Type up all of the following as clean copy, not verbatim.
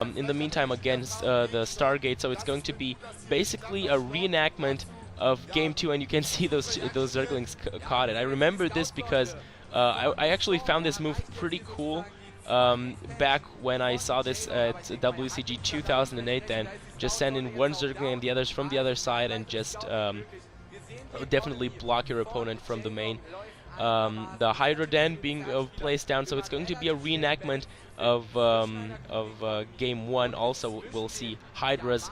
in the meantime against the Stargate. So it's going to be basically a reenactment of Game 2, and you can see those Zerglings caught it. I remember this because I actually found this move pretty cool back when I saw this at WCG 2008. Then just send in one Zergling and the others from the other side, and just definitely block your opponent from the main. The Hydra Den being placed down, so it's going to be a reenactment of Game 1. Also, we'll see Hydras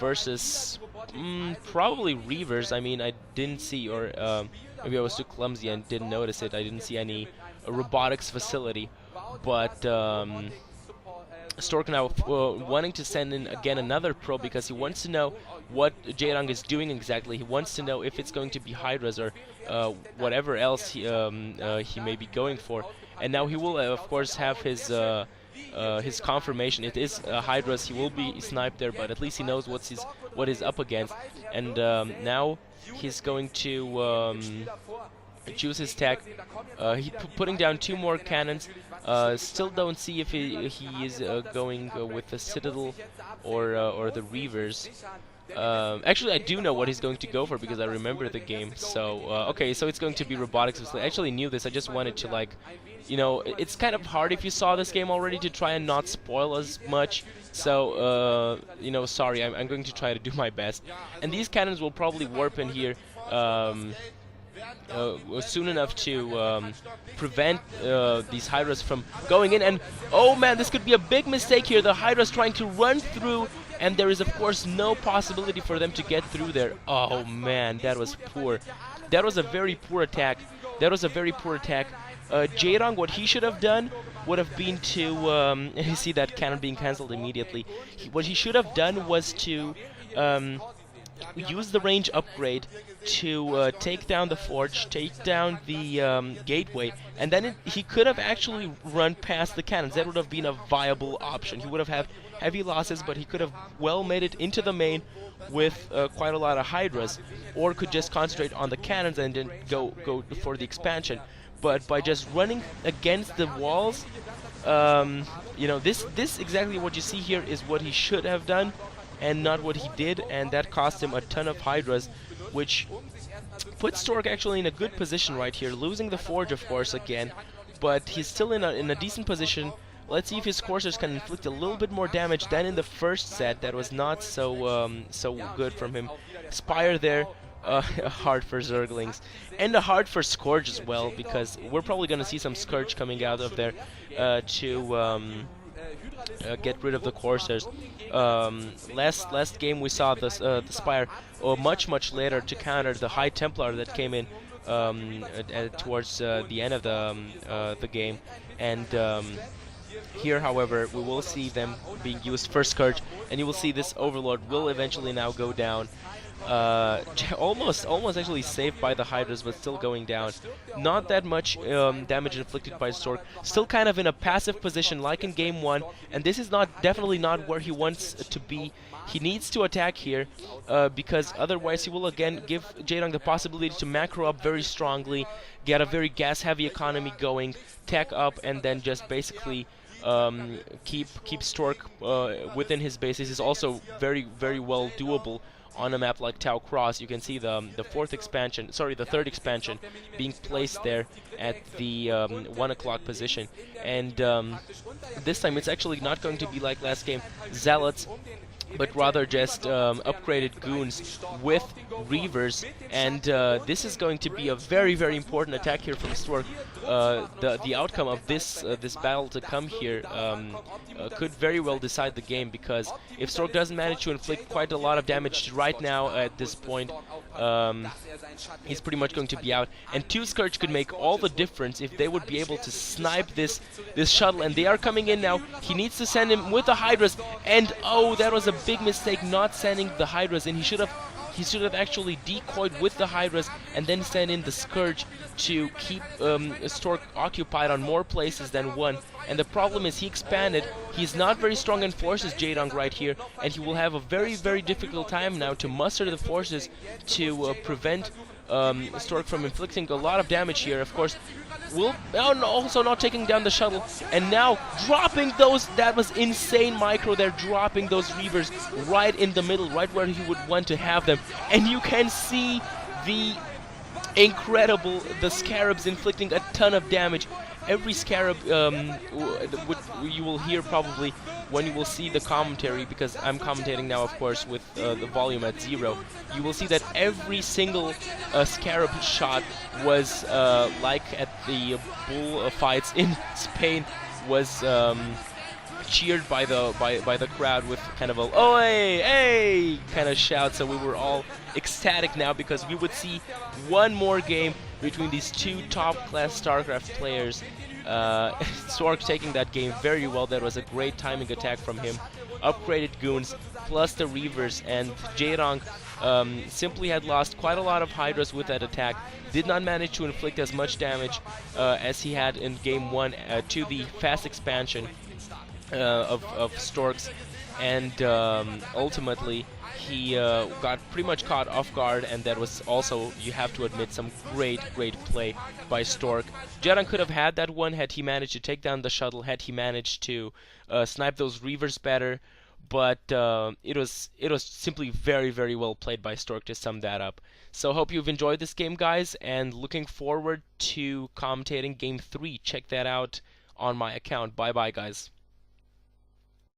versus probably Reavers. I mean, I didn't see, or maybe I was too clumsy and didn't notice it. I didn't see any robotics facility, but Stork now wanting to send in again another probe because he wants to know what Jaedong is doing exactly. He wants to know if it's going to be Hydras or whatever else he may be going for. And now he will, of course, have his confirmation. It is Hydras. He will be sniped there, but at least he knows what he's up against. And now he's going to choose his tech. He's putting down 2 more cannons. Still don't see if he is going with the Citadel or the Reavers. Actually, I do know what he's going to go for because I remember the game. So, okay, so it's going to be robotics. I actually knew this. I just wanted to, like, you know, it's kind of hard if you saw this game already to try and not spoil as much. So, you know, sorry, I'm going to try to do my best. And these cannons will probably warp in here soon enough to prevent these Hydras from going in. And oh man, this could be a big mistake here. The Hydra's trying to run through, and there is of course no possibility for them to get through there. Oh man, that was poor. That was a very poor attack. That was a very poor attack. Jaedong, what he should have done would have been to you see that cannon being cancelled immediately. What he should have done was to use the range upgrade to take down the forge, take down the gateway, and then he could have actually run past the cannons. That would have been a viable option. He would have had heavy losses, but he could have well made it into the main with quite a lot of Hydras, or could just concentrate on the cannons and then go for the expansion. But by just running against the walls, you know, this exactly what you see here is what he should have done, and not what he did, and that cost him a ton of Hydras, which puts Stork actually in a good position right here, losing the Forge, of course, again, but he's still in a decent position. Let's see if his coursers can inflict a little bit more damage than in the first set. That was not so so good from him. Spire there, hard for Zerglings, and a hard for Scourge as well, because we're probably going to see some Scourge coming out of there to get rid of the coursers. Last game we saw the Spire much later to counter the High Templar that came in towards the end of the game, and here, however, we will see them being used for Scourge, and you will see this Overlord will eventually now go down. Almost actually saved by the Hydras, but still going down. Not that much damage inflicted by Stork. Still kind of in a passive position like in Game 1, and this is definitely not where he wants to be. He needs to attack here, because otherwise he will again give Jaedong the possibility to macro up very strongly, get a very gas-heavy economy going, tech up, and then just basically keep Stork within his base. This is also very well doable on a map like Tau Cross. You can see the third expansion being placed there at the 1 o'clock position, and this time it's actually not going to be like last game, Zealots, but rather just upgraded goons with Reavers, and this is going to be a very important attack here from Stork. The outcome of this battle to come here could very well decide the game, because if Stork doesn't manage to inflict quite a lot of damage right now at this point, he's pretty much going to be out. And 2 Scourge could make all the difference if they would be able to snipe this shuttle, and they are coming in now. He needs to send him with the Hydras, and oh, that was a big mistake not sending the Hydras in. He should have actually decoyed with the Hydras and then send in the Scourge to keep Stork occupied on more places than one. And the problem is he expanded. He's not very strong in forces, Jaedong, right here, and he will have a very difficult time now to muster the forces to prevent Stork from inflicting a lot of damage here. Of course, also not taking down the shuttle, and now dropping those. That was insane micro. They're dropping those Reavers right in the middle, right where he would want to have them, and you can see the incredible, the Scarabs inflicting a ton of damage. Every Scarab, you will hear probably when you will see the commentary, because I'm commentating now, of course, with the volume at 0. You will see that every single Scarab shot was like at the bull fights in Spain, was cheered by the crowd with kind of a "Oi, hey!" kind of shout. So we were all ecstatic now, because we would see one more game between these two top-class StarCraft players. Stork taking that game very well. That was a great timing attack from him. Upgraded goons plus the Reavers, and Jaedong simply had lost quite a lot of Hydras with that attack. Did not manage to inflict as much damage as he had in game 1 to the fast expansion of Storks, and ultimately he got pretty much caught off guard, and that was also, you have to admit, some great play by Stork. Jaedong could have had that one had he managed to take down the shuttle, had he managed to snipe those Reavers better, but it was simply very well played by Stork, to sum that up. So hope you've enjoyed this game, guys, and looking forward to commentating game 3. Check that out on my account. Bye bye, guys.